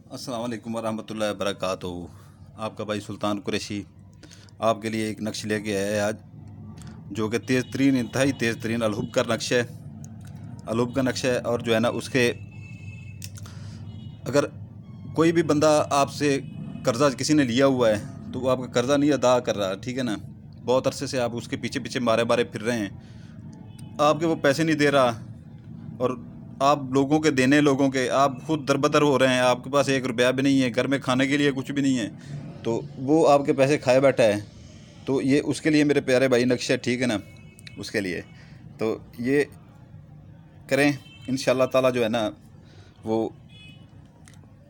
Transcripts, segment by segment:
अस्सलाम वालेकुम वरहमतुल्लाहि वबरकातुहू। आपका भाई सुल्तान कुरैशी आपके लिए एक नक्श लेके आया है आज, जो कि तेज़ तरीन, इंतहाई तेज़ तरीन अलहुब का नक्शा है। अलहुब का नक्शा है और जो है ना, उसके अगर कोई भी बंदा आपसे कर्ज़ा किसी ने लिया हुआ है तो वो आपका कर्ज़ा नहीं अदा कर रहा, ठीक है ना, बहुत अरसे से आप उसके पीछे पीछे मारे मारे फिर रहे हैं, आपके वो पैसे नहीं दे रहा और आप लोगों के देने, लोगों के आप खुद दरबदर हो रहे हैं, आपके पास एक रुपया भी नहीं है, घर में खाने के लिए कुछ भी नहीं है, तो वो आपके पैसे खाए बैठा है। तो ये उसके लिए मेरे प्यारे भाई नक्शा, ठीक है ना, उसके लिए तो ये करें इंशाल्लाह ताला, जो है ना वो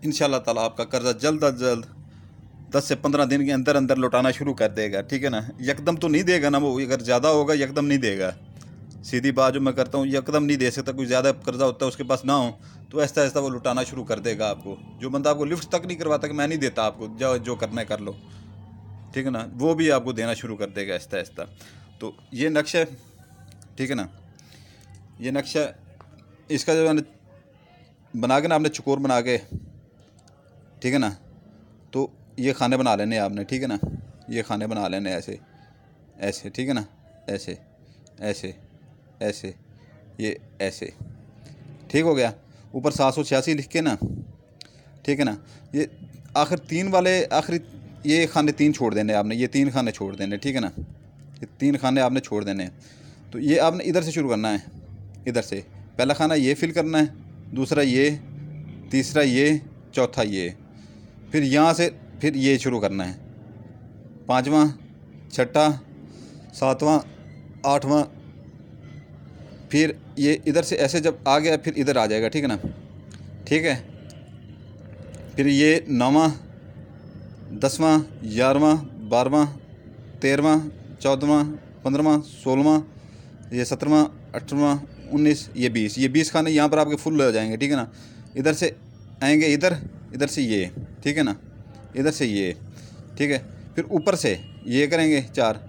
इंशाल्लाह ताला आपका कर्ज़ा जल्द अज जल्द 10 से 15 दिन के अंदर अंदर लौटाना शुरू कर देगा, ठीक है ना। यकदम तो नहीं देगा ना, वो अगर ज़्यादा होगा यकदम नहीं देगा, सीधी बात जो मैं करता हूँ, यकदम नहीं दे सकता। कोई ज़्यादा कर्जा होता है उसके पास ना हो तो ऐसा ऐसा वो लुटाना शुरू कर देगा आपको। जो बंदा आपको लिफ्ट तक नहीं करवाता कि मैं नहीं देता आपको, जो जो करना है कर लो, ठीक है ना, वो भी आपको देना शुरू कर देगा ऐसा ऐसा। तो ये नक्शा, ठीक है ना, ये नक्शा इसका जो है बना के ना आपने चकोर बना के, ठीक है ना, तो ये खाने बना लेने आपने, ठीक है ना, ये खाने बना लेने ऐसे ऐसे, ठीक है ना, ऐसे ऐसे ऐसे, ये ऐसे, ठीक हो गया। ऊपर 786 लिख के ना, ठीक है ना, ये आखिर तीन वाले आखिरी ये खाने तीन छोड़ देने आपने, ये तीन खाने छोड़ देने, ठीक है ना, ये तीन खाने आपने छोड़ देने। तो ये आपने इधर से शुरू करना है, इधर से पहला खाना ये फिल करना है, दूसरा ये, तीसरा ये, चौथा ये, फिर यहाँ से फिर ये शुरू करना है, पाँचवा, छठा, सातवां, आठवां, फिर ये इधर से ऐसे जब आ गया फिर इधर आ जाएगा, ठीक है ना, ठीक है। फिर ये नौवां, 10वां, 11वां, 12वां, 13वां, 14वां, 15वां, 16वां, ये 17वां, 18वां, 19, ये 20, ये 20 खाने यहाँ पर आपके फुल हो जाएंगे, ठीक है ना। इधर से आएंगे, इधर इधर से ये, ठीक है ना, इधर से ये, ठीक है। फिर ऊपर से ये करेंगे 4,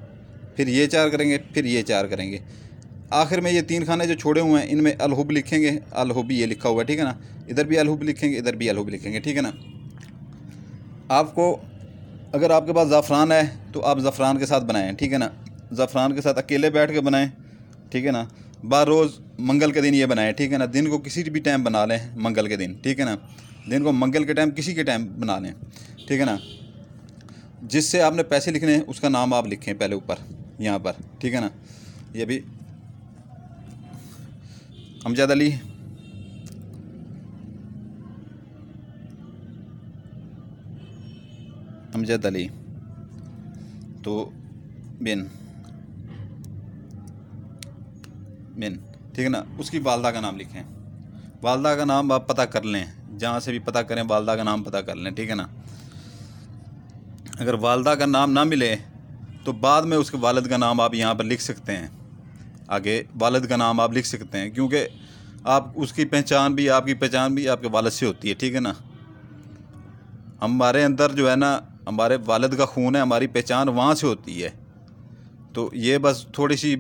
फिर ये 4 करेंगे, फिर ये 4 करेंगे। आखिर में ये तीन खाने जो छोड़े हुए हैं इनमें अलहुब लिखेंगे, अलहुब ये लिखा हुआ है, ठीक है ना, इधर भी अलहुब लिखेंगे, इधर भी अलहुब लिखेंगे, ठीक है ना। आपको अगर आपके पास ज़ाफ़रान है तो आप ज़ाफ़रान के साथ बनाएं, ठीक है ना, ज़ाफ़रान के साथ अकेले बैठ के बनाएं, ठीक है ना। बार रोज़ मंगल के दिन ये बनाएं, ठीक है ना, दिन को किसी भी टाइम बना लें, मंगल के दिन, ठीक है ना, दिन को मंगल के टाइम किसी के टाइम बना लें, ठीक है ना। जिससे आपने पैसे लिखने हैं उसका नाम आप लिखें पहले ऊपर यहाँ पर, ठीक है ना। ये भी अमजद अली, अमजद अली तो बिन बिन, ठीक है ना। उसकी वालदा का नाम लिखें, वालदा का नाम आप पता कर लें, जहाँ से भी पता करें वालदा का नाम पता कर लें, ठीक है ना। अगर वालदा का नाम ना मिले तो बाद में उसके वालिद का नाम आप यहाँ पर लिख सकते हैं, आगे वालिद का नाम आप लिख सकते हैं, क्योंकि आप उसकी पहचान भी, आपकी पहचान भी आपके वालिद से होती है, ठीक है ना। हमारे अंदर जो है ना, हमारे वालिद का खून है, हमारी पहचान वहाँ से होती है। तो ये बस थोड़ी सी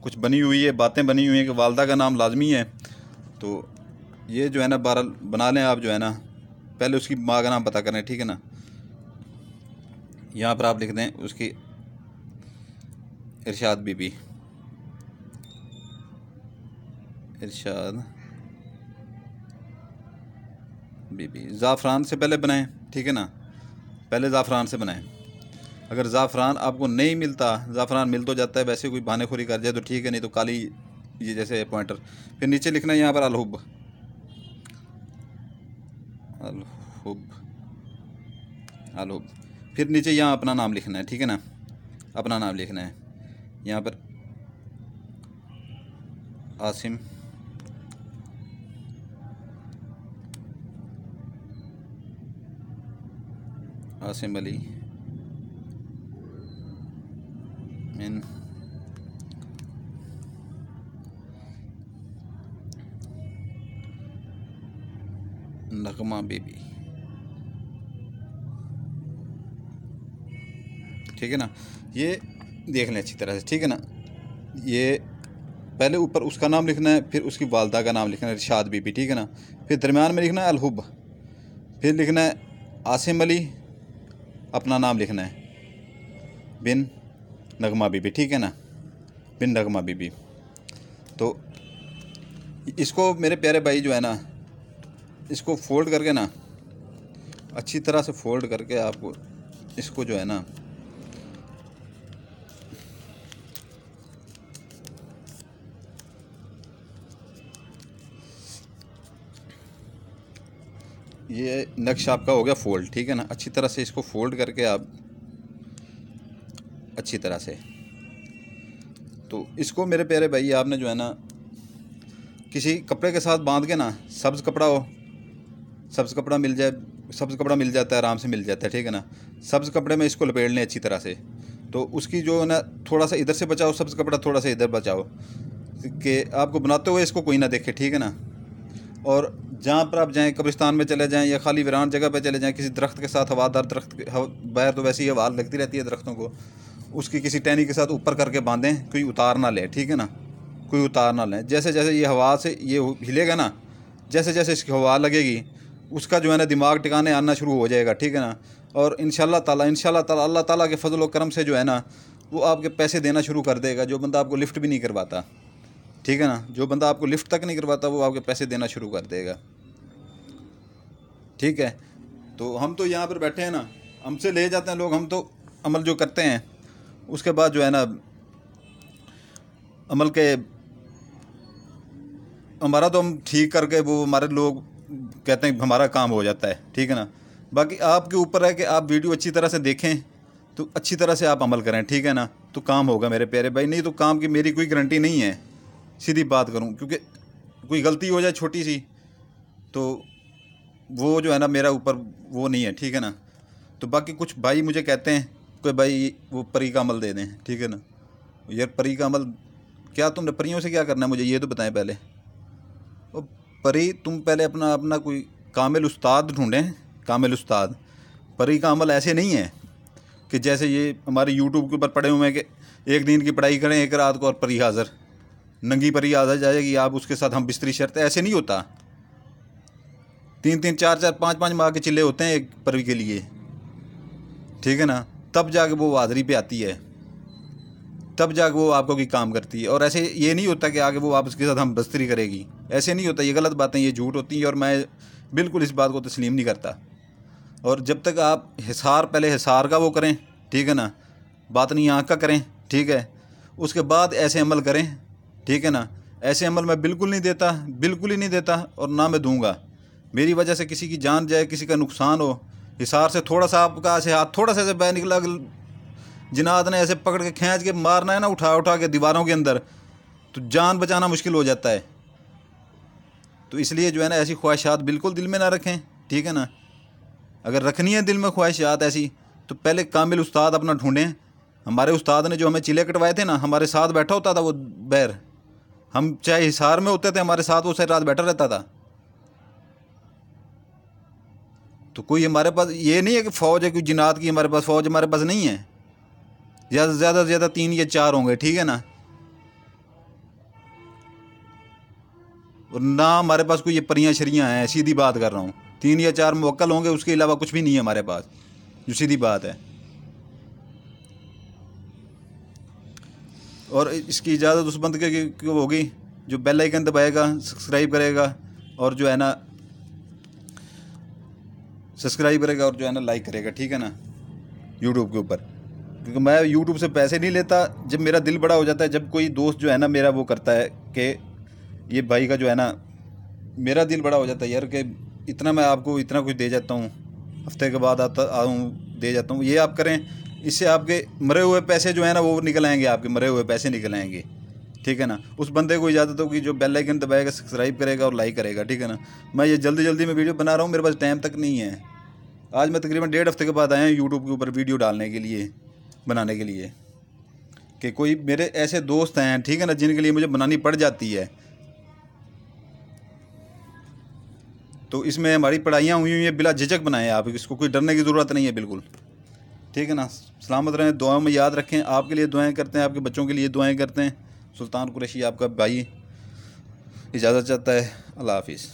कुछ बनी हुई है, बातें बनी हुई हैं कि वालदा का नाम लाजमी है। तो ये जो है ना बहरहाल बना लें आप, जो है ना, पहले उसकी माँ का नाम पता करें, ठीक है ना। यहाँ पर आप लिख दें उसकी इरशाद बीबी, इरशाद बीबी। ज़ाफ़रान से पहले बनाएं, ठीक है ना, पहले ज़ाफ़रान से बनाएं। अगर ज़ाफ़रान आपको नहीं मिलता, ज़ाफ़रान मिल तो जाता है, वैसे कोई बहानेखोरी कर जाए तो ठीक है, नहीं तो काली ये जैसे पॉइंटर। फिर नीचे लिखना है यहाँ पर अलहुब, अलहुब, अलहुब। फिर नीचे यहाँ अपना नाम लिखना है, ठीक है ना, अपना नाम लिखना है यहाँ पर आसिम, आसिम अली मिन नगमा बीबी, ठीक है ना। ये देख लें अच्छी तरह से, ठीक है ना। ये पहले ऊपर उसका नाम लिखना है, फिर उसकी वालदा का नाम लिखना है इरशाद बीबी, ठीक है ना। फिर दरमियान में लिखना है अलहुब, फिर लिखना है आसिम अली, अपना नाम लिखना है बिन नगमा बीबी, ठीक है ना, बिन नगमा बीबी। तो इसको मेरे प्यारे भाई जो है ना, इसको फोल्ड करके ना, अच्छी तरह से फोल्ड करके आपको इसको जो है ना, ये नक्श आपका हो गया फोल्ड, ठीक है ना। अच्छी तरह से इसको फोल्ड करके आप अच्छी तरह से, तो इसको मेरे प्यारे भाई आपने जो है ना किसी कपड़े के साथ बांध के ना, सब्ज़ कपड़ा हो, सब्ज़ कपड़ा मिल जाए, सब्ज़ कपड़ा मिल जाता है, आराम से मिल जाता है, ठीक है ना। सब्ज़ कपड़े में इसको लपेट लें अच्छी तरह से। तो उसकी जो है ना, थोड़ा सा इधर से बचाओ सब्ज़ कपड़ा, थोड़ा सा इधर बचाओ कि आपको बनाते हुए इसको कोई ना देखे, ठीक है ना। और जहाँ पर आप जाएँ, कब्रिस्तान में चले जाएँ या खाली वीरान जगह पर चले जाएँ, किसी दरख्त के साथ, हवादार दरख्त, बाहर तो वैसे ही हवा लगती रहती है दरख्तों को, उसकी किसी टहनी के साथ ऊपर करके बांधें, कोई उतार ना ले, ठीक है ना, कोई उतार ना लें। जैसे जैसे ये हवा से ये हिलेगा ना, जैसे जैसे इसकी हवा लगेगी, उसका जो है ना दिमाग टिकाने आना शुरू हो जाएगा, ठीक है ना। और इंशाल्लाह ताला अल्लाह ताला के फजल व करम से जो है ना, वो आपके पैसे देना शुरू कर देगा। जो बंदा आपको लिफ्ट भी नहीं करवाता, ठीक है ना, जो बंदा आपको लिफ्ट तक नहीं करवाता, वो आपके पैसे देना शुरू कर देगा, ठीक है। तो हम तो यहाँ पर बैठे हैं ना, हमसे ले जाते हैं लोग, हम तो अमल जो करते हैं उसके बाद जो है ना, अमल के हमारा तो हम ठीक करके वो हमारे लोग कहते हैं हमारा काम हो जाता है, ठीक है ना। बाकी आपके ऊपर है कि आप वीडियो अच्छी तरह से देखें, तो अच्छी तरह से आप अमल करें, ठीक है ना, तो काम होगा मेरे प्यारे भाई। नहीं तो काम की मेरी कोई गारंटी नहीं है, सीधी बात करूं, क्योंकि कोई गलती हो जाए छोटी सी तो वो जो है ना मेरा ऊपर वो नहीं है, ठीक है ना। तो बाकी कुछ भाई मुझे कहते हैं कि भाई वो परी का अमल दे दें, ठीक है ना। यार परी का अमल क्या, तुमने परियों से क्या करना है मुझे ये तो बताएं पहले। वो परी, तुम पहले अपना अपना कोई कामिल उस्ताद ढूंढें, कामिल उस्ताद। परी का अमल ऐसे नहीं है कि जैसे ये हमारे यूट्यूब के ऊपर पड़े हुए हैं कि एक दिन की पढ़ाई करें एक रात को और परी हाज़िर, नंगी परी आ जाएगी, आप उसके साथ हम बिस्तरी शर्त, ऐसे नहीं होता। 3-3 4-4 5-5 माह के चिल्ले होते हैं एक परी के लिए, ठीक है ना, तब जाके वो हाज़िरी पे आती है, तब जाके वो आपको कोई काम करती है। और ऐसे ये नहीं होता कि आगे वो आप उसके साथ हम बस्तरी करेगी, ऐसे नहीं होता। ये गलत बातें, ये झूठ होती हैं और मैं बिल्कुल इस बात को तस्लीम नहीं करता। और जब तक आप हिसार, पहले हिसार का वो करें, ठीक है ना, बात नहीं आँख का करें, ठीक है, उसके बाद ऐसे अमल करें, ठीक है ना। ऐसे अमल मैं बिल्कुल नहीं देता, बिल्कुल ही नहीं देता, और ना मैं दूंगा। मेरी वजह से किसी की जान जाए, किसी का नुकसान हो, हिसार से थोड़ा सा आपका ऐसे हाथ थोड़ा सा ऐसे बह निकला, जिनात ने ऐसे पकड़ के खींच के मारना है ना, उठा उठा के दीवारों के अंदर, तो जान बचाना मुश्किल हो जाता है। तो इसलिए जो है ना, ऐसी ख्वाहिशात बिल्कुल दिल में ना रखें, ठीक है ना। अगर रखनी है दिल में ख्वाहिशात ऐसी, तो पहले कामिल उस्ताद अपना ढूंढें। हमारे उस्ताद ने जो हमें चिले कटवाए थे ना, हमारे साथ बैठा होता था वो बैर, हम चाहे हिसार में होते थे हमारे साथ वो सारी रात बैठा रहता था। तो कोई हमारे पास ये नहीं है कि फ़ौज है कोई जिनात की, हमारे पास फ़ौज हमारे पास नहीं है। ज़्यादा से ज़्यादा 3 या 4 होंगे, ठीक है ना। और ना हमारे पास कोई ये परियां शरियाँ हैं, सीधी बात कर रहा हूँ। 3 या 4 मुवक्कल होंगे, उसके अलावा कुछ भी नहीं है हमारे पास, जो सीधी बात है। और इसकी इजाज़त उस बंद के होगी जो बेल आइकन दबाएगा, सब्सक्राइब करेगा, और जो है ना सब्सक्राइब करेगा, और जो है ना लाइक करेगा, ठीक है ना, यूट्यूब के ऊपर। क्योंकि मैं यूट्यूब से पैसे नहीं लेता। जब मेरा दिल बड़ा हो जाता है, जब कोई दोस्त जो है ना मेरा वो करता है कि ये भाई का जो है ना, मेरा दिल बड़ा हो जाता है यार कि इतना मैं आपको इतना कुछ दे जाता हूँ, हफ्ते के बाद आता आऊँ दे जाता हूँ, ये आप करें, इससे आपके मरे हुए पैसे जो है ना वो निकल आएंगे, आपके मरे हुए पैसे निकल आएंगे, ठीक है ना। उस बंदे को इजाज़त होगी जो बेल आइकन दबाएगा, सब्सक्राइब करेगा और लाइक करेगा, ठीक है ना। मैं ये जल्दी जल्दी में वीडियो बना रहा हूँ, मेरे पास टाइम तक नहीं है। आज मैं तकरीबन 1.5 हफ्ते के बाद आया हूँ यूट्यूब के ऊपर वीडियो डालने के लिए, बनाने के लिए, कि कोई मेरे ऐसे दोस्त हैं, ठीक है ना, जिनके लिए मुझे बनानी पड़ जाती है। तो इसमें हमारी पढ़ाइयाँ हुई हैं, बिला झिझक बनाएं आप, इसको कोई डरने की ज़रूरत नहीं है बिल्कुल, ठीक है ना। सलामत रहें, दुआओं में याद रखें, आपके लिए दुआएं करते हैं, आपके बच्चों के लिए दुआएं करते हैं। सुल्तान कुरैशी आपका भाई इजाज़त चाहता है। अल्लाह हाफिज़।